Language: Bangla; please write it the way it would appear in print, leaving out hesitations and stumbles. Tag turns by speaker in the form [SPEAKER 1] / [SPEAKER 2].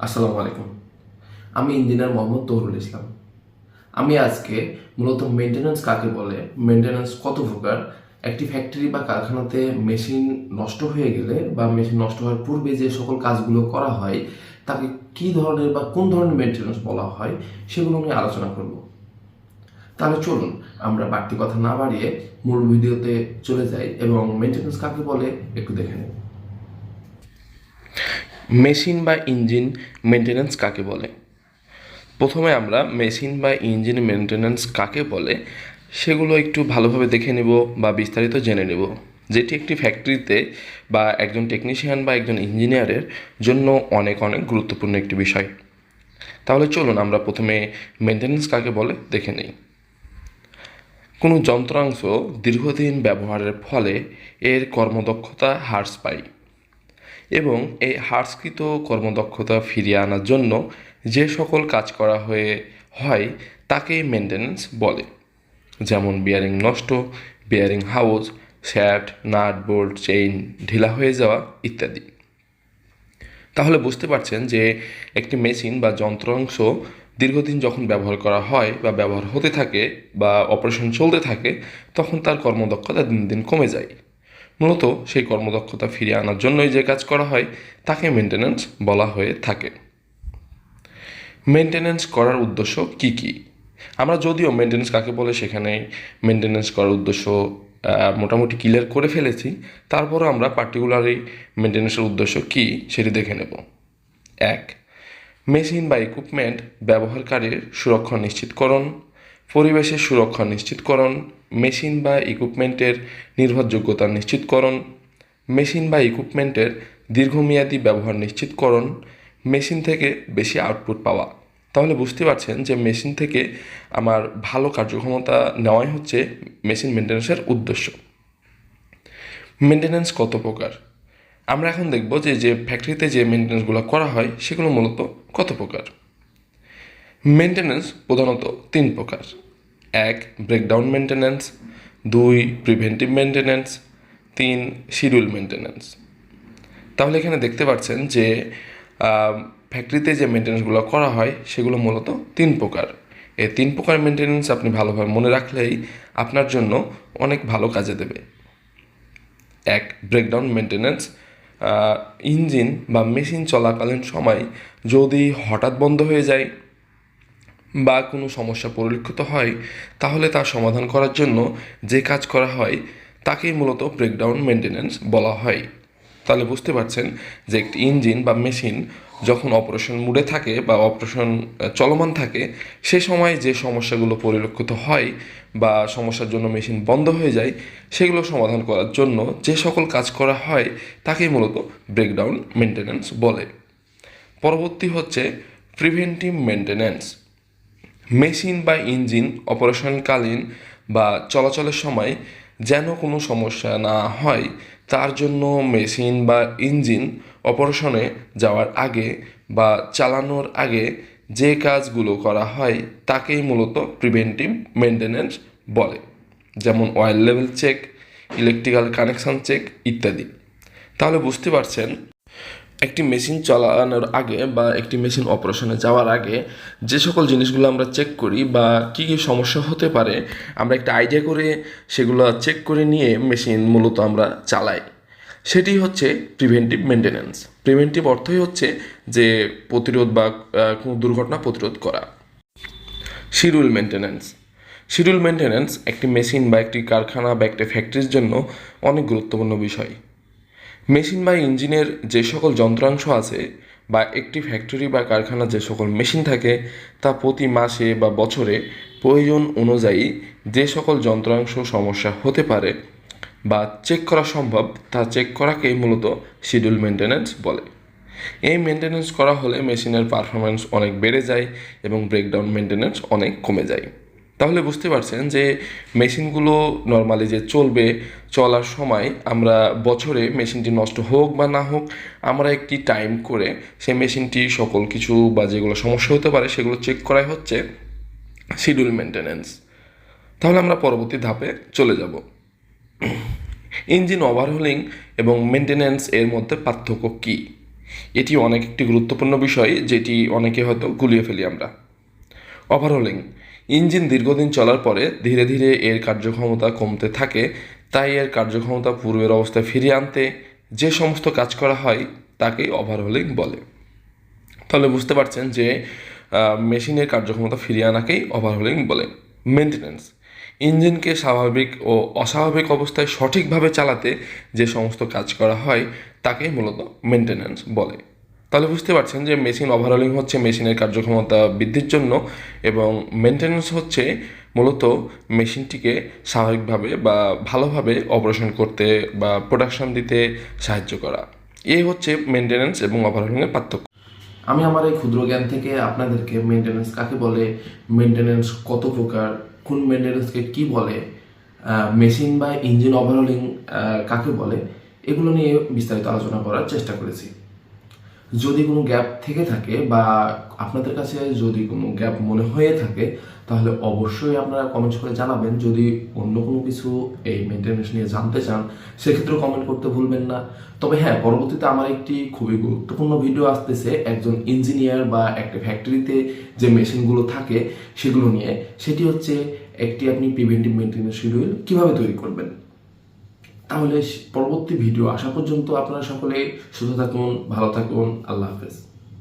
[SPEAKER 1] আসসালামু আলাইকুম। আমি ইঞ্জিনিয়ার মোহাম্মদ তৌরুল ইসলাম। আমি আজকে মূলত মেনটেন্যান্স কাকে বলে, মেনটেন্যান্স কত প্রকার, একটি ফ্যাক্টরি বা কারখানাতে মেশিন নষ্ট হয়ে গেলে বা মেশিন নষ্ট হওয়ার পূর্বে যে সকল কাজগুলো করা হয় তাকে কী ধরনের বা কোন ধরনের মেনটেন্যান্স বলা হয় সেগুলো আমি আলোচনা করব। তাহলে চলুন আমরা বাড়তি কথা না বাড়িয়ে মূল ভিডিওতে চলে যাই এবং মেনটেন্যান্স কাকে বলে একটু দেখে নেব। মেশিন বা ইঞ্জিন মেনটেন্যান্স কাকে বলে? প্রথমে আমরা মেশিন বা ইঞ্জিন মেনটেন্যান্স কাকে বলে সেগুলো একটু ভালোভাবে দেখে নেব বা বিস্তারিত জেনে নেব, যেটি একটি ফ্যাক্টরিতে বা একজন টেকনিশিয়ান বা একজন ইঞ্জিনিয়ারের জন্য অনেক অনেক গুরুত্বপূর্ণ একটি বিষয়। তাহলে চলুন আমরা প্রথমে মেনটেন্যান্স কাকে বলে দেখে নিই। কোনো যন্ত্রাংশ দীর্ঘদিন ব্যবহারের ফলে এর কর্মদক্ষতা হ্রাস পায় এবং এই হ্রাসকৃত কর্মদক্ষতা ফিরিয়ে আনার জন্য যে সকল কাজ করা হয় তাকেই মেনটেন্যান্স বলে, যেমন বিয়ারিং নষ্ট, bearing house, shaft, nut, bolt, chain ঢিলা হয়ে যাওয়া ইত্যাদি। তাহলে বুঝতে পারছেন যে একটি মেশিন বা যন্ত্রাংশ দীর্ঘদিন যখন ব্যবহার করা হয় বা ব্যবহার হতে থাকে বা অপারেশন চলতে থাকে তখন তার কর্মদক্ষতা দিন দিন কমে যায়। মূলত সেই কর্মদক্ষতা ফিরিয়ে আনার জন্যই যে কাজ করা হয় তাকে মেনটেন্যান্স বলা হয়ে থাকে। মেনটেন্যান্স করার উদ্দেশ্য কি কি? আমরা যদিও মেনটেন্যান্স কাকে বলে সেখানে মেনটেন্যান্স করার উদ্দেশ্য মোটামুটি ক্লিয়ার করে ফেলেছি, তারপরও আমরা পার্টিকুলারলি মেনটেন্যান্সের উদ্দেশ্য কি সেটি দেখে নেব। 1. মেশিন বা ইকুইপমেন্ট ব্যবহারকারীর সুরক্ষা নিশ্চিতকরণ, পরিবেশের সুরক্ষা নিশ্চিতকরণ, মেশিন বা ইকুইপমেন্টের নির্ভরযোগ্যতা নিশ্চিতকরণ, মেশিন বা ইকুইপমেন্টের দীর্ঘমেয়াদী ব্যবহার নিশ্চিতকরণ, মেশিন থেকে বেশি আউটপুট পাওয়া। তাহলে বুঝতে পারছেন যে মেশিন থেকে আমার ভালো কার্যক্ষমতা নেওয়াই হচ্ছে মেশিন মেনটেন্যান্সের উদ্দেশ্য। মেনটেন্যান্স কত প্রকার? আমরা এখন দেখব যে ফ্যাক্টরিতে যে মেনটেন্যান্সগুলো করা হয় সেগুলো মূলত কত প্রকার। মেনটেন্যান্স প্রধানত 3 প্রকার। 1. Breakdown maintenance, 2. Preventive maintenance, 3. Schedule maintenance. তাহলে এখানে দেখতে পাচ্ছেন যে ফ্যাক্টরিতে যে মেনটেন্যান্সগুলো করা হয় সেগুলো মূলত 3 প্রকার। এই 3 প্রকার মেনটেন্যান্স আপনি ভালোভাবে মনে রাখলেই আপনার জন্য অনেক ভালো কাজে দেবে। 1. ব্রেকডাউন মেনটেন্যান্স, ইঞ্জিন বা মেশিন চলাকালীন সময় যদি হঠাৎ বন্ধ হয়ে যায় বা কোনো সমস্যা পরিলক্ষিত হয় তাহলে তার সমাধান করার জন্য যে কাজ করা হয় তাকেই মূলত ব্রেকডাউন মেনটেন্যান্স বলা হয়। তাহলে বুঝতে পারছেন যে একটি ইঞ্জিন বা মেশিন যখন অপারেশন মুডে থাকে বা অপারেশন চলমান থাকে সে সময় যে সমস্যাগুলো পরিলক্ষিত হয় বা সমস্যার জন্য মেশিন বন্ধ হয়ে যায় সেগুলো সমাধান করার জন্য যে সকল কাজ করা হয় তাকেই মূলত ব্রেকডাউন মেনটেন্যান্স বলে। পরবর্তী হচ্ছে প্রিভেন্টিভ মেনটেন্যান্স। মেশিন বা ইঞ্জিন অপারেশনকালীন বা চলাচলের সময় যেন কোনো সমস্যা না হয় তার জন্য মেশিন বা ইঞ্জিন অপারেশনে যাওয়ার আগে বা চালানোর আগে যে কাজগুলো করা হয় তাকেই মূলত প্রিভেন্টিভ মেনটেন্যান্স বলে, যেমন oil level check, electrical connection check ইত্যাদি। তাহলে বুঝতে পারছেন একটি মেশিন চালানোর আগে বা একটি মেশিন অপারেশনে যাওয়ার আগে যে সকল জিনিসগুলো আমরা চেক করি বা কী কী সমস্যা হতে পারে আমরা একটা আইডিয়া করে সেগুলো চেক করে নিয়ে মেশিন মূলত আমরা চালাই, সেটি হচ্ছে প্রিভেন্টিভ মেনটেন্যান্স। প্রিভেন্টিভ অর্থই হচ্ছে যে প্রতিরোধ বা কোনো দুর্ঘটনা প্রতিরোধ করা। Schedule maintenance. শিডিউল মেনটেন্যান্স একটি মেশিন বা একটি কারখানা বা একটি ফ্যাক্টরির জন্য অনেক গুরুত্বপূর্ণ বিষয়। মেশিন বা ইঞ্জিনের যে সকল যন্ত্রাংশ আছে বা একটি ফ্যাক্টরি বা কারখানার যে সকল মেশিন থাকে তা প্রতি মাসে বা বছরে প্রয়োজন অনুযায়ী যে সকল যন্ত্রাংশ সমস্যা হতে পারে বা চেক করা সম্ভব তা চেক করাকেই মূলত শিডিউল মেনটেন্যান্স বলে। এই মেনটেন্যান্স করা হলে মেশিনের পারফরমেন্স অনেক বেড়ে যায় এবং ব্রেকডাউন মেনটেন্যান্স অনেক কমে যায়। তাহলে বুঝতে পারছেন যে মেশিনগুলো নর্মালি যে চলার সময় আমরা বছরে মেশিনটি নষ্ট হোক বা না হোক আমরা একটি টাইম করে সেই মেশিনটি সকল কিছু বা যেগুলো সমস্যা হতে পারে সেগুলো চেক করাই হচ্ছে শিডিউল মেনটেন্যান্স। তাহলে আমরা পরবর্তী ধাপে চলে যাব। ইঞ্জিন ওভারহোলিং এবং মেনটেন্যান্স এর মধ্যে পার্থক্য কী? এটি অনেক একটি গুরুত্বপূর্ণ বিষয়, যেটি অনেকে হয়তো গুলিয়ে ফেলি আমরা। ওভারহোলিং, ইঞ্জিন দীর্ঘদিন চলার পরে ধীরে ধীরে এর কার্যক্ষমতা কমতে থাকে, তাই এর কার্যক্ষমতা পূর্বের অবস্থায় ফিরিয়ে আনতে যে সমস্ত কাজ করা হয় তাকেই ওভারহোলিং বলে। তাহলে বুঝতে পারছেন যে মেশিনের কার্যক্ষমতা ফিরিয়ে আনাকেই ওভারহোলিং বলে। মেনটেন্যান্স, ইঞ্জিনকে স্বাভাবিক ও অস্বাভাবিক অবস্থায় সঠিকভাবে চালাতে যে সমস্ত কাজ করা হয় তাকেই মূলত মেনটেন্যান্স বলে। তাহলে বুঝতে পারছেন যে মেশিন ওভারহোলিং হচ্ছে মেশিনের কার্যক্ষমতা বৃদ্ধির জন্য, এবং মেনটেন্যান্স হচ্ছে মূলত মেশিনটিকে স্বাভাবিকভাবে বা ভালোভাবে অপারেশন করতে বা প্রোডাকশন দিতে সাহায্য করা। এই হচ্ছে মেনটেন্যান্স এবং ওভারহোলিংয়ের পার্থক্য।
[SPEAKER 2] আমি আমার এই ক্ষুদ্র জ্ঞান থেকে আপনাদেরকে মেনটেন্যান্স কাকে বলে, মেনটেন্যান্স কত প্রকার, কোন মেনটেন্যান্সকে কি বলে, মেশিন বা ইঞ্জিন ওভারহোলিং কাকে বলে, এগুলো নিয়ে বিস্তারিত আলোচনা করার চেষ্টা করেছি। যদি কোনো গ্যাপ থেকে থাকে বা আপনাদের কাছে যদি কোনো গ্যাপ মনে হয়ে থাকে, তাহলে অবশ্যই আপনারা কমেন্টস করে জানাবেন। যদি অন্য কোনো কিছু এই মেনটেন্যান্স নিয়ে জানতে চান, সেক্ষেত্রেও কমেন্ট করতে ভুলবেন না। তবে হ্যাঁ, পরবর্তীতে আমার একটি খুবই গুরুত্বপূর্ণ ভিডিও আসতেছে একজন ইঞ্জিনিয়ার বা একটা ফ্যাক্টরিতে যে মেশিনগুলো থাকে সেগুলো নিয়ে। সেটি হচ্ছে একটি আপনি প্রিভেন্টিভ মেনটেন্যান্স শিডিউল কীভাবে তৈরি করবেন। তাহলে পরবর্তী ভিডিও আসা পর্যন্ত আপনারা সকলে সুস্থ থাকুন, ভালো থাকুন। আল্লাহ হাফেজ।